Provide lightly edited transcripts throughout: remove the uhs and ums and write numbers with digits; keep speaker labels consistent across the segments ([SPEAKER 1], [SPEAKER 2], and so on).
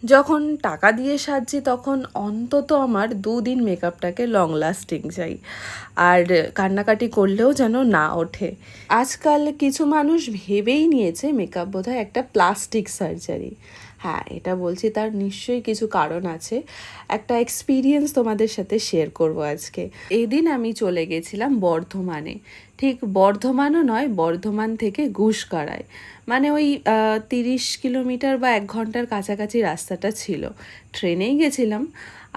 [SPEAKER 1] যখন টাকা দিয়ে সাজছি তখন অন্তত আমার 2 দিন মেকআপটাকে লং লাস্টিং চাই, আর কান্নাকাটি করলেও যেন না ওঠে। আজকাল কিছু মানুষ ভেবেই নিয়েছে মেকআপ বোধহয় একটা প্লাস্টিক সার্জারি। হ্যাঁ, এটা বলছি তার নিশ্চয়ই কিছু কারণ আছে। একটা এক্সপিরিয়েন্স তোমাদের সাথে শেয়ার করব আজকে। এদিন আমি চলে গেছিলাম বর্ধমানে, ঠিক বর্ধমানও নয়, বর্ধমান থেকে ঘুষকাড়ায়, মানে ওই 30 কিলোমিটার বা 1 ঘন্টার কাছাকাছি রাস্তাটা ছিল। ট্রেনেই গেছিলাম,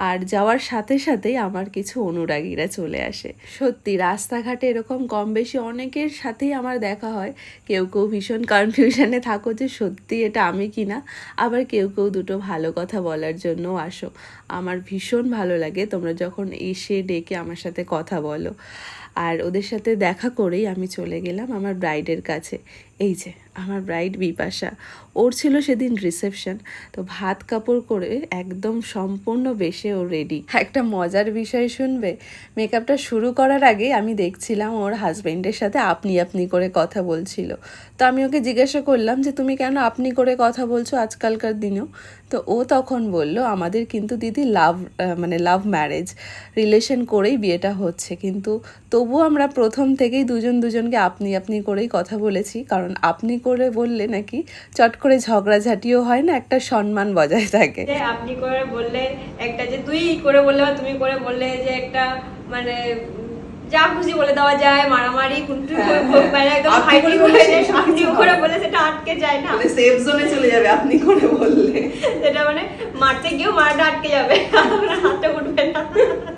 [SPEAKER 1] আর যাওয়ার সাথে সাথেই আমার কিছু অনুরাগীরা চলে আসে। সত্যি রাস্তাঘাটে এরকম কম বেশি অনেকের সাথেই আমার দেখা হয়। কেউ কেউ ভীষণ কনফিউশনে থাকো যে সত্যি এটা আমি কিনা, আবার কেউ কেউ দুটো ভালো কথা বলার জন্যও আসো। আমার ভীষণ ভালো লাগে তোমরা যখন এসে ডেকে আমার সাথে কথা বলো। আর ওদের সাথে দেখা করেই আমি চলে গেলাম আমার ব্রাইডের কাছে। এই যে আমার ব্রাইড বিপাশা, ওর ছিল সেদিন রিসেপশন, তো ভাত কাপড় করে একদম সম্পূর্ণ বেশে ও রেডি। একটা মজার বিষয় শুনবে, মেকআপটা শুরু করার আগে আমি দেখছিলাম ওর হাজব্যান্ডের সাথে আপনি আপনি করে কথা বলছিল। তো আমি ওকে জিজ্ঞাসা করলাম যে তুমি কেন আপনি করে কথা বলছো আজকালকার দিনেও? তো ও তখন বলল, আমাদের কিন্তু দিদি লাভ ম্যারেজ রিলেশন করেই বিয়েটা হচ্ছে, কিন্তু তবুও আমরা প্রথম থেকেই দুজনকে আপনি আপনি করেই কথা বলেছি, কারণ আপনি করে বললে নাকি চট করে ঝগড়াঝাটিও হয় না, একটা সম্মান বজায় থাকে।
[SPEAKER 2] আপনি করে বললে একটা, যে তুই করে বললে বা তুমি করে বললে, যে একটা মানে যা খুশি বলে দেওয়া যায়, মারামারি কুটুরি একদম ফাইটিং হয়ে যায়। আপনি করে বলে সেটা আটকে যায় না,
[SPEAKER 1] মানে সেফ জোনে চলে যাবে আপনি করে বললে।
[SPEAKER 2] সেটা মানে মারতে গিয়েও মারাটা আটকে যাবে, হাতে উঠবে না।